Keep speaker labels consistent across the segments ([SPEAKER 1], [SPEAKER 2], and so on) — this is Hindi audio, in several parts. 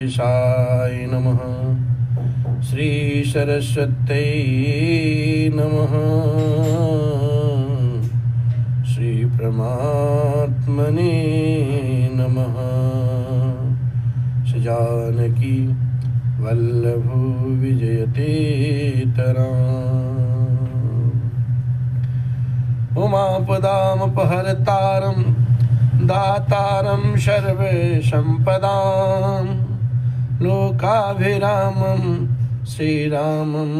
[SPEAKER 1] ईशाय नमः। श्री सरस्वत्यै नमः। श्री परमात्मने नमः। श्री जानकी वल्लभो विजयतेतराम्। उमापदामपहर्तारं दातारं सर्वसम्पदाम् लोकाभिरामं श्रीरामं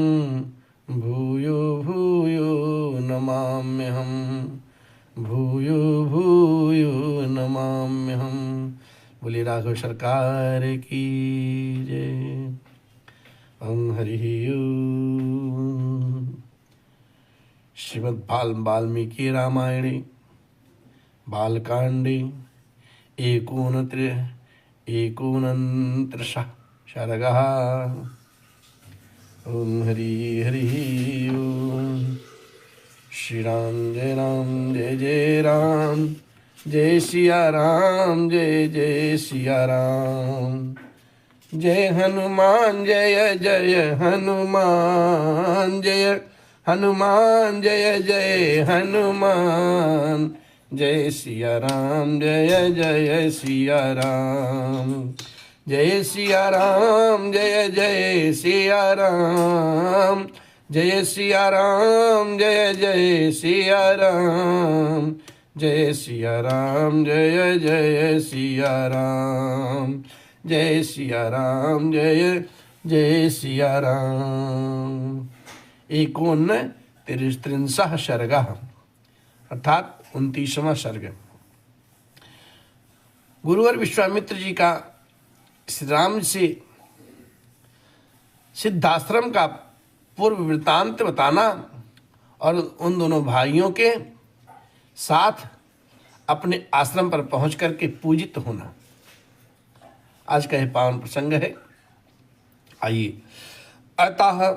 [SPEAKER 1] भूयो भूयो नमाम्यहम्। भूयो भूयो नमाम्यहम्। बोलिए राघव सरकार की जय। ओम हरि ओम। श्रीमद् वाल्मीकि रामायणे बालकांडे एकोनत्रिंशः सर्गः। ओम हरि हरि ओम। श्री राम जय जय राम, जय सिया राम जय जय सिया राम। जय हनुमान जय जय हनुमान, जय हनुमान जय जय हनुमान। जय सिया राम जय जय सिया राम। जय सिया राम जय जय सिया राम। जय सिया राम जय जय सिया राम। जय सिया राम जय जय सिया राम। जय सिया राम जय जय सिया राम। एकोनत्रिंशः सर्गः अर्थात 29वां सर्ग। गुरुवर विश्वामित्र जी का श्री राम से सिद्धाश्रम का पूर्व वृत्तांत बताना और उन दोनों भाइयों के साथ अपने आश्रम पर पहुंच करके पूजित होना आज का यह पावन प्रसंग है। आइए। अतः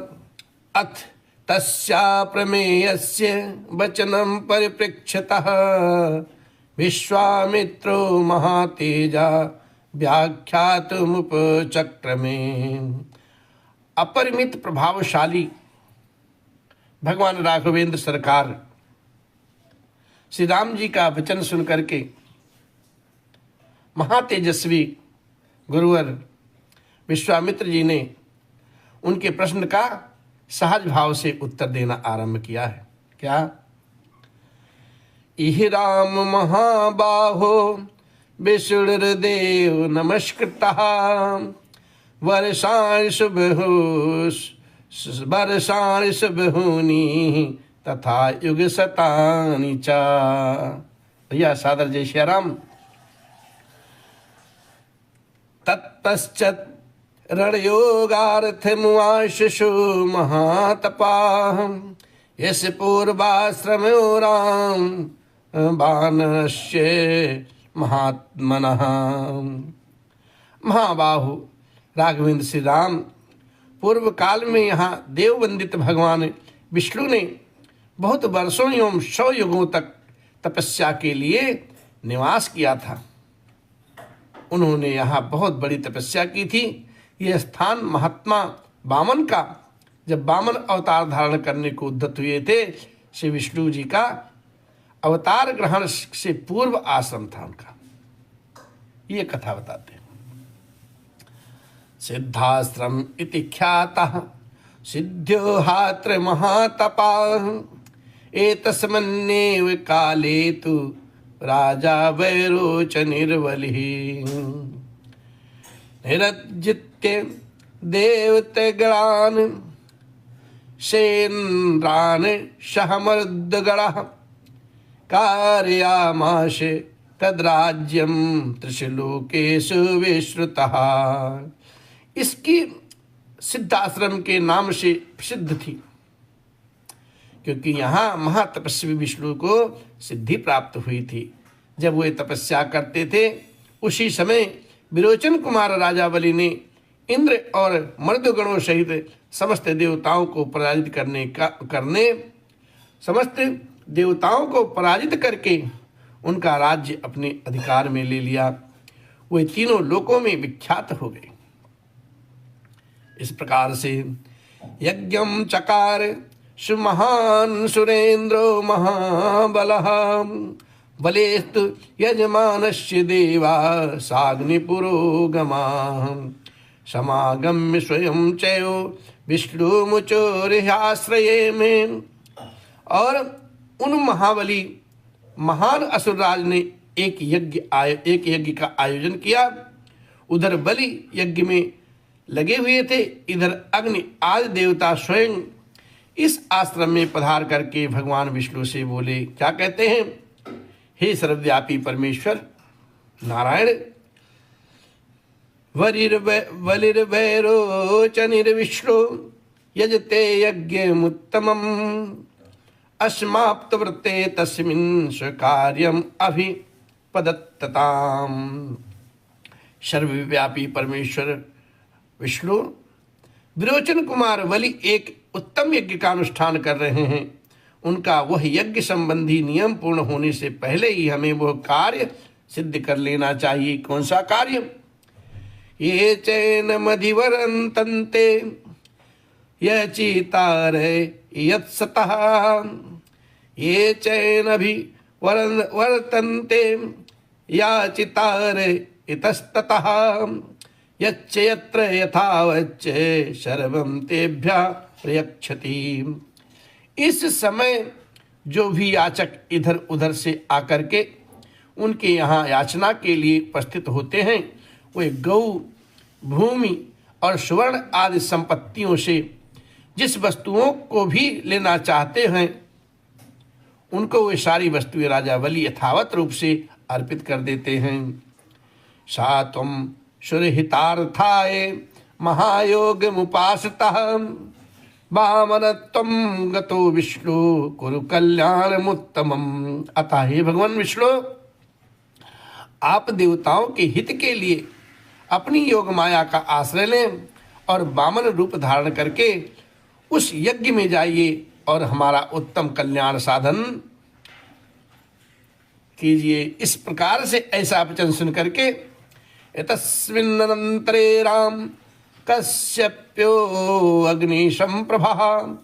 [SPEAKER 1] अथ तस्या प्रमेयस्य वचनं परिपृच्छतः विश्वामित्रो महातेजा व्याख्यातुमुपचक्रमे। अपरिमित प्रभावशाली भगवान राघवेंद्र सरकार श्री राम जी का वचन सुन करके महातेजस्वी गुरुवर विश्वामित्र जी ने उनके प्रश्न का सहज भाव से उत्तर देना आरंभ किया है। क्या? इहि राम महाबाहो विष्णुर्देव नमस्कृतः वर्षाणि शुभहूनि तथा युग शतानि च। भैया सादर जय श्री राम। तत्पश्चात् रणयोगार्थमुआशिषु महातपाः यस्य पूर्वाश्रमो राम बाणस्य महात्मनः। महाबाहु राघवेंद्र श्री राम पूर्व काल में यहाँ देववंदित भगवान विष्णु ने बहुत वर्षों एवं 100 युगों तक तपस्या के लिए निवास किया था। उन्होंने यहाँ बहुत बड़ी तपस्या की थी। यह स्थान महात्मा वामन का, जब वामन अवतार धारण करने को उद्यत हुए थे, श्री विष्णु जी का अवतार ग्रहण से पूर्व आश्रम था उनका। ये कथा बताते हैं। सिद्धाश्रम इति ख्यातः सिद्ध्यो हात्र महातपाः एतस्मिन्नेव काले तु राजा वैरोच निर्वलिः निरज्जित्य देवतगणान् सेन्द्रान् सहमर्दगणः कारयामास तद्राज्यं त्रिशलोकेषु विश्रुतः। इसकी सिद्धाश्रम के नाम से प्रसिद्ध थी, क्योंकि यहाँ महातपस्वी विष्णु को सिद्धि प्राप्त हुई थी। जब वे तपस्या करते थे, उसी समय विरोचन कुमार राजा बलि ने इंद्र और मर्दगणों सहित समस्त देवताओं को पराजित करके उनका राज्य अपने अधिकार में ले लिया। वे तीनों लोकों में विख्यात हो गए। इस प्रकार से यज्ञम चकार सुमहान सुरेंद्रो महाबलः बलेस्तु यजमानस्य देवा साग्निपुरोगमाः समागम्य स्वयं चयो विष्णुमुचोरिहाश्रये में। और उन महाबली महान असुरराज ने एक यज्ञ का आयोजन किया। उधर बलि यज्ञ में लगे हुए थे, इधर अग्नि आदि देवता स्वयं इस आश्रम में पधार करके भगवान विष्णु से बोले, क्या कहते हैं? हे सर्वव्यापी परमेश्वर नारायण, वलिर्वैरोचनिर्विष्णु यजते यज्ञमुत्तमम् अस्माप्तवृत्ते तस्मिन् स्वकार्यम् अभिपदत्तताम्। सर्वव्यापी परमेश्वर विष्णु, विरोचन कुमार बलि एक उत्तम यज्ञ का अनुष्ठान कर रहे हैं। उनका वह यज्ञ संबंधी नियम पूर्ण होने से पहले ही हमें वह कार्य सिद्ध कर लेना चाहिए। कौन सा कार्य? ये चैन मधिवरंतन्ते यचितार यत्सतः ये चैन वर्तन्ते याचितार इतस्ततः यच्च यत्र यथावच्च सर्वं तेभ्यः प्रयच्छति। इस समय जो भी याचक इधर उधर से आकर के उनके यहाँ याचना के लिए उपस्थित होते हैं, वे गौ, भूमि और सुवर्ण आदि संपत्तियों से जिस वस्तुओं को भी लेना चाहते हैं, उनको वे सारी वस्तुएं राजा बलि यथावत रूप से अर्पित कर देते हैं। सा त्वं सुरहितार्थाय महायोगमुपासतः वामनत्वं गतो विष्णु कुरु कल्याणमुत्तमम्। अतः हे भगवान विष्णु, आप देवताओं के हित के लिए अपनी योग माया का आश्रय लें और वामन रूप धारण करके उस यज्ञ में जाइए और हमारा उत्तम कल्याण साधन कीजिए। इस प्रकार से ऐसा वचन सुन करके तस्मिन्नन्तरे राम कश्यप्यो अग्निशंप्रभः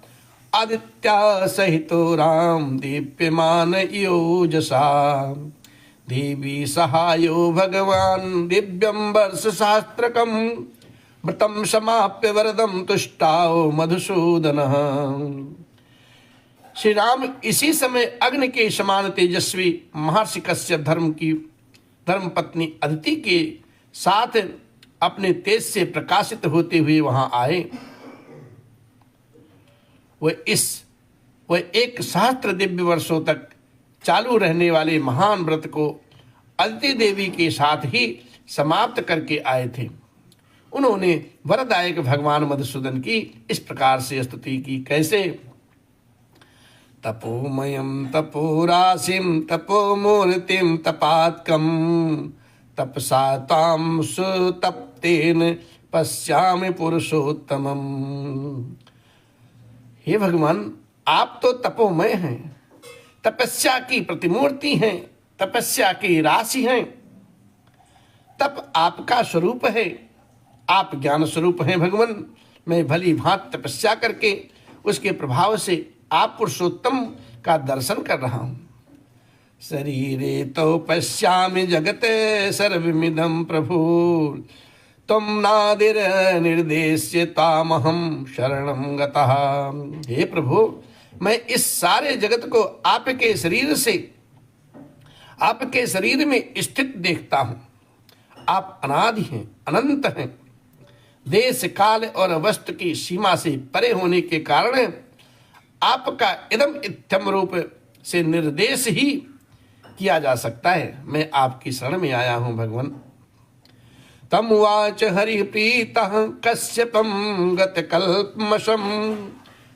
[SPEAKER 1] आदित्या सहितो राम दीप्यमान योजसा देवी सहायो भगवान दिव्यं वर्ष सहस्त्रकं व्रतं समाप्य वरदं तुष्टाओ मधुसूदनः। श्री राम इसी समय अग्नि के समान तेजस्वी महर्षि कश्यप धर्म पत्नी अदिति के साथ अपने तेज से प्रकाशित होते हुए वहां आए। वह एक सहस्त्र दिव्य वर्षों तक चालू रहने वाले महान व्रत को अदिति देवी के साथ ही समाप्त करके आए थे। उन्होंने वरदायक भगवान मधुसूदन की इस प्रकार से स्तुति की। कैसे? तपोमयं तपोराशिं तपोमूर्तिं तपात्कं तपसा तां सुतप्तेन पश्यामि पुरुषोत्तमम्। हे भगवान, आप तो तपोमय हैं, तपस्या की प्रतिमूर्ति हैं, तपस्या की राशि हैं। तप आपका स्वरूप है, आप ज्ञान स्वरूप हैं भगवान। मैं भली भांति तपस्या करके उसके प्रभाव से आप पुरुषोत्तम का दर्शन कर रहा हूं। शरीरे तो पश्यामि जगत सर्वमिदं प्रभु त्वं नादिर निर्देश्य तामहं शरणं गतः। हे प्रभु, मैं इस सारे जगत को आपके शरीर में स्थित देखता हूं। आप अनादि हैं, अनंत हैं। देश काल और वस्तु की सीमा से परे होने के कारण आपका इदम इत्थम रूप से निर्देश ही किया जा सकता है। मैं आपकी शरण में आया हूं भगवान। तम उवाच हरिप्रीतः कश्यपं गतकल्पमशं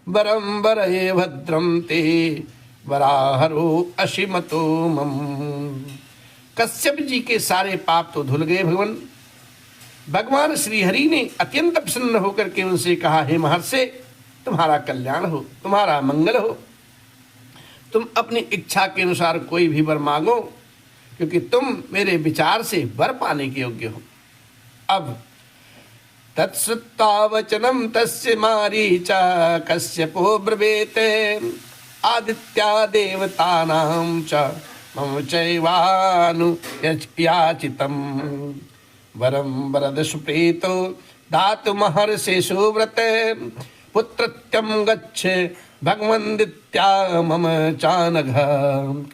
[SPEAKER 1] वरं वरये भद्रं ते वराहरो अशिमतो मम। कश्यप जी के सारे पाप तो धुल गए भगवान। भगवान श्रीहरि ने अत्यंत प्रसन्न होकर के उनसे कहा, हे महर्षि, तुम्हारा कल्याण हो, तुम्हारा मंगल हो। तुम अपनी इच्छा के अनुसार कोई भी वर मांगो, क्योंकि तुम मेरे विचार से वर पाने के योग्य हो। अब तत्श्रुत्वा वचनं तस्य मारीचा कश्यपो ब्रवीत आदित्या देवतानां च मम चैवानुयाचितं वरं वरद सुप्रीतो दातुमहर्षि सुव्रत पुत्रत्यं गच्छ भगवन्दित्या मम चानघ।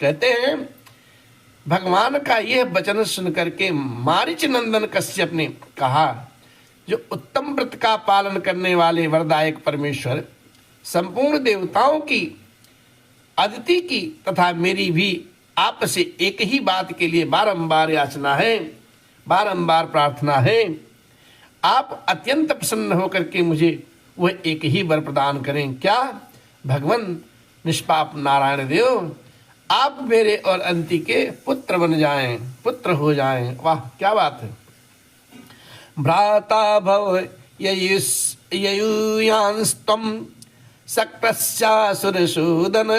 [SPEAKER 1] कहते हैं भगवान का यह वचन सुन करके मारीच नंदन कश्यप ने कहा, जो उत्तम व्रत का पालन करने वाले वरदायक परमेश्वर, संपूर्ण देवताओं की, अदिति की तथा मेरी भी आपसे एक ही बात के लिए बारंबार याचना है, बारंबार प्रार्थना है। आप अत्यंत प्रसन्न होकर के मुझे वह एक ही वर प्रदान करें। क्या? भगवान निष्पाप नारायण देव, आप मेरे और अंति के पुत्र बन जाएं, पुत्र हो जाएं। वाह, क्या बात है। भ्राता भव ययुयांस्त्वं शक्रस्यासुरसूदन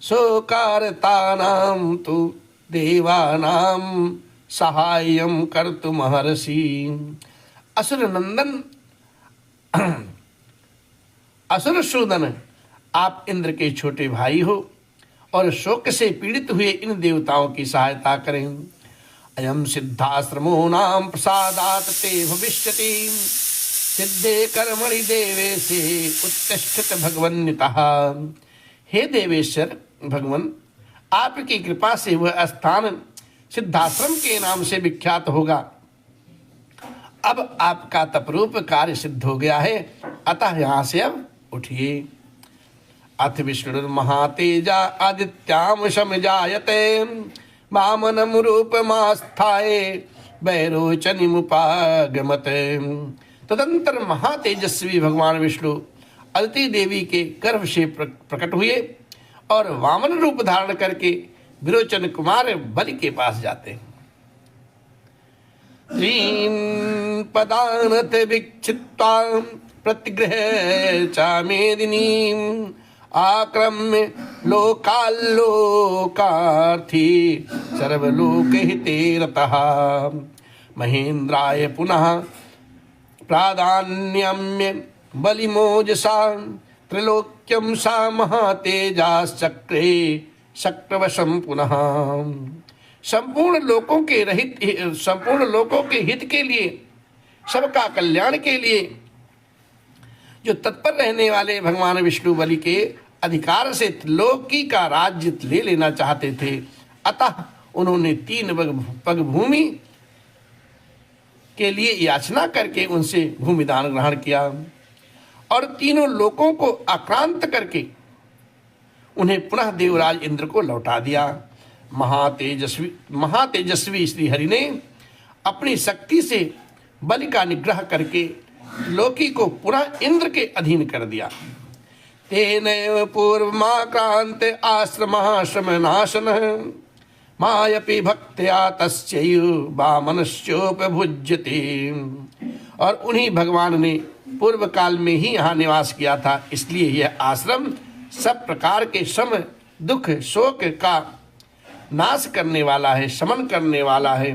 [SPEAKER 1] शोकारतानां तु देवानां सहाय्यं कर्तुमहर्षि। असुर नंदन असुरसूदन, आप इंद्र के छोटे भाई हो और शोक से पीड़ित हुए इन देवताओं की सहायता करें। अयम सिद्धाश्रमो नाम प्रसादात ते भविष्यति सिद्धे कर्मणि देवेशे उत्तिष्ठत भगवन्नितः। हे देवेश्वर भगवान, आपकी कृपा से वह स्थान सिद्धाश्रम के नाम से विख्यात होगा। अब आपका तपरूप कार्य सिद्ध हो गया है, अतः यहाँ से अब उठिए। अथ विष्णुर्महातेजा आदित्याम समजायते वामनं रूपमास्थाय वैरोचनिमुपागमते। तदंतर महातेजस्वी भगवान विष्णु अदिति देवी के गर्भ से प्रकट हुए और वामन रूप धारण करके विरोचन कुमार बलि के पास जाते हैं। तीन पदानथ विक्षिप्ता प्रतिगृह चामेदिनी आक्रम्य लोकाल्लोकार्थी सर्वलोकहिते रतः महेन्द्राय पुनः प्राधान्यम्य बलिमोजसा त्रिलोक्यं सा महातेजाश्चक्रे शक्रवशं पुनः। संपूर्ण लोकों के हित के लिए, सबका कल्याण के लिए जो तत्पर रहने वाले भगवान विष्णु बलि के अधिकार से त्रिलोकी का राज्य ले लेना चाहते थे, अतः उन्होंने 3 पग भूमि के लिए याचना करके उनसे भूमिदान ग्रहण किया और तीनों लोकों को आक्रांत करके उन्हें पुनः देवराज इंद्र को लौटा दिया। महातेजस्वी श्री हरि ने अपनी शक्ति से बलि का निग्रह करके लोकी को पुनः इंद्र के अधीन कर दिया। तेनैव पूर्वमाक्रांत आश्रमनाशन मायपि भक्त्या तस्यैव वामनश्चोपभुज्यते। और उन्हीं भगवान ने पूर्व काल में ही यहाँ निवास किया था, इसलिए यह आश्रम सब प्रकार के श्रम, दुख, शोक का नाश करने वाला है, शमन करने वाला है।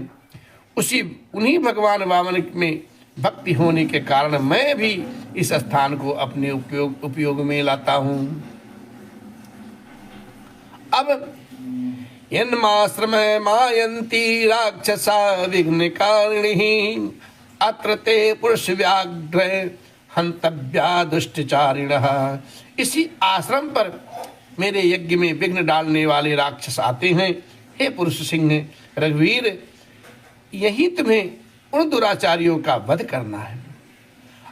[SPEAKER 1] उन्हीं भगवान वामन में भक्ति होने के कारण मैं भी इस स्थान को अपने उपयोग में लाता हूँ। अब यन्माश्रम मायन्ती राक्षसा विघ्नकारिणी अत्र ते पुरुष व्याघ्र हंतव्या दुष्टचारिणः। इसी आश्रम पर मेरे यज्ञ में विघ्न डालने वाले राक्षस आते हैं। हे पुरुष सिंह रघुवीर, यही तुम्हें उन दुराचारियों का वध करना है।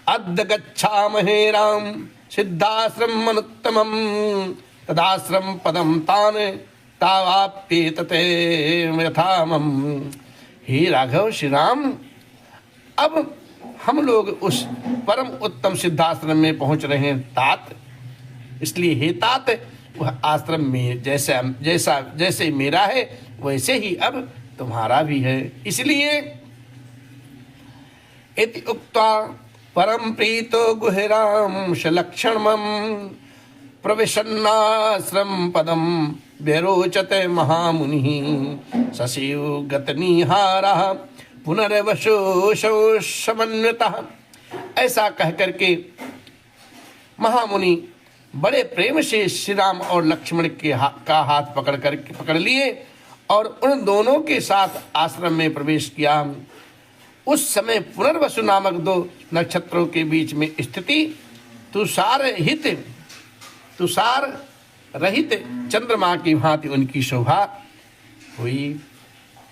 [SPEAKER 1] अद्य गच्छामहे राम सिद्धाश्रम अनुत्तमम तदाश्रम पदम तान तावाप्ये तते यथामम। हे राघव श्री राम, अब हम लोग उस परम उत्तम सिद्धाश्रम में पहुंच रहे हैं तात। इसलिए हे तात, वह आश्रम में जैसे मेरा है वैसे ही अब तुम्हारा भी है। इसलिए इति उक्त्वा परम प्रीतो गुहिराम शलक्षणमं प्रविशन्नाश्रम पदम व्यरोचते महामुनिः। सशिव गतनिहारः पुनर्वशो समन्वितः। ऐसा कह करके महामुनि बड़े प्रेम से श्री राम और लक्ष्मण का हाथ पकड़ लिए और उन दोनों के साथ आश्रम में प्रवेश किया। उस समय पुनर्वसु नामक दो नक्षत्रों के बीच में स्थिति तुषार रहित चंद्रमा की भांति उनकी शोभा हुई।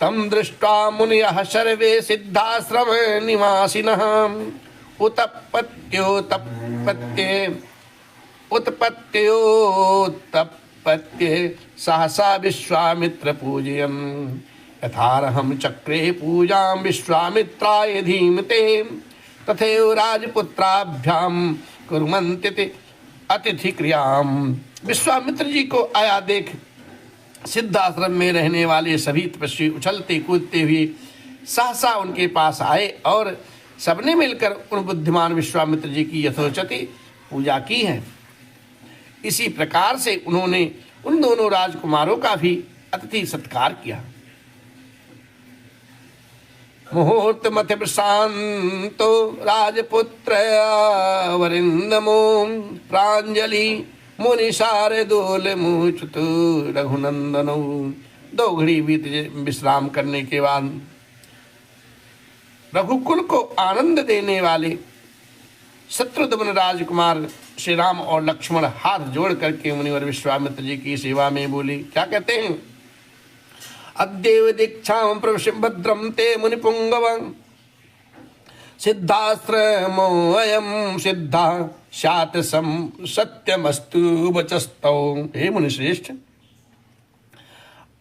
[SPEAKER 1] तम दृष्ट्वा मुनयः सर्वे सिद्धाश्रम निवासिनः उत्पत्त्योत्पत्त्ये सहसा विश्वामित्र पूजयन् यथार्हं चक्रे पूजां विश्वामित्राय धीमते तथैव राजपुत्राभ्यां कुर्वन्ति अतिथि क्रियां। विश्वामित्र जी को आया देख सिद्धाश्रम में रहने वाले सभी तपस्वी उछलते कूदते हुए सहसा उनके पास आए और सबने मिलकर उन बुद्धिमान विश्वामित्र जी की यथोचित पूजा की है। इसी प्रकार से उन्होंने उन दोनों राजकुमारों का भी अतिथि सत्कार किया। मुहूर्त मथ प्रशांतो राजपुत्र वरिंदमो प्रांजलि मुनि शारदोल मुचुत रघुनंदनो। 2 घड़ी बीत विश्राम करने के बाद रघुकुल को आनंद देने वाले शत्रुघ्न राजकुमार श्री राम और लक्ष्मण हाथ जोड़ करके मुनिवर विश्वामित्र जी की सेवा में बोले। क्या कहते हैं? अद्यैव दीक्षां प्रविशं भद्रं ते मुनिपुंगव सिद्धाश्रमोऽयं सिद्धा स्यात् सत्यमस्तु वचस्तौ। हे मुनिश्रेष्ठ,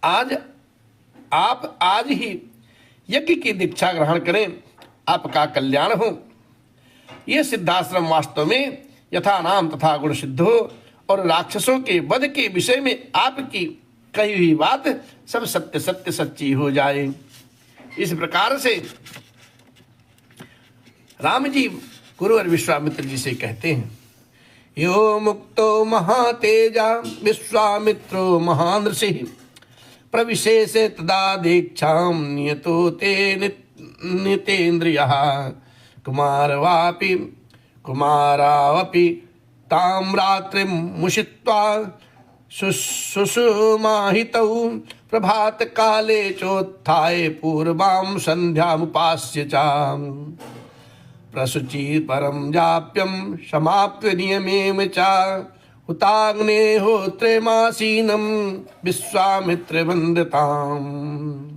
[SPEAKER 1] आज ही यज्ञ की दीक्षा ग्रहण करें, आपका कल्याण हो। यह सिद्धाश्रम वास्तव में यथा नाम तथा गुण सिद्ध हो और राक्षसों के वध के विषय में आपकी कही हुई बात सब सत्य सत्य सच्ची हो जाए। इस प्रकार से राम जी गुरुवर विश्वामित्र जी से कहते हैं, यो मुक्तो महातेजा विश्वामित्रो महान ऋषिः प्रविशेष तदा दीक्षां नियतो ते नितेन्द्रियः कुमारावपि तां रात्रिं मुषित्वा सुषुमाहितौ प्रभात काले चोत्थाय पूर्वां संध्यामुपास्य च प्रशुचि परं जाप्यं समाप्य नियमेन च हुताग्नेहोत्रमासीनं विश्वामित्र वंदताम्।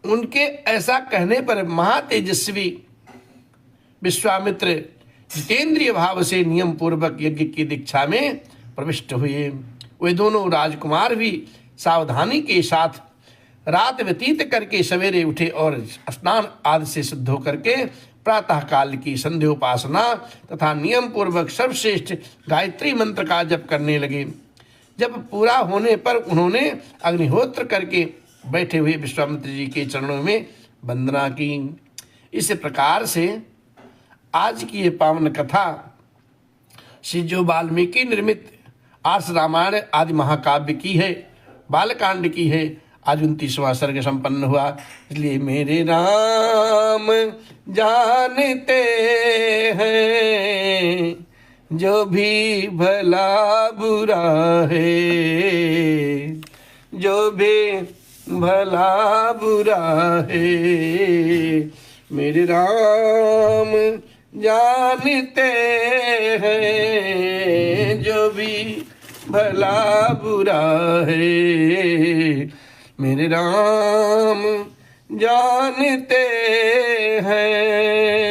[SPEAKER 1] उनके ऐसा कहने पर महातेजस्वी विश्वामित्र जितेंद्रिय भाव से नियम पूर्वक यज्ञ की दीक्षा में प्रविष्ट हुए। वे दोनों राजकुमार भी सावधानी के साथ रात व्यतीत करके सवेरे उठे और स्नान आदि से शुद्ध होकर के प्रातः काल की संध्योपासना तथा नियम पूर्वक सर्वश्रेष्ठ गायत्री मंत्र का जप करने लगे। जब पूरा होने पर उन्होंने अग्निहोत्र करके बैठे हुए विश्वामित्र जी के चरणों में वंदना की। इस प्रकार से आज की ये पावन कथा श्री जो वाल्मीकि निर्मित आर्ष रामायण आदि महाकाव्य की है, बालकांड की है। आज 29वां सर्ग संपन्न हुआ। इसलिए मेरे राम जानते हैं जो भी भला बुरा है, जो भी भला बुरा है, मेरे राम जानते हैं जो भी भला बुरा है, मेरे राम जानते हैं।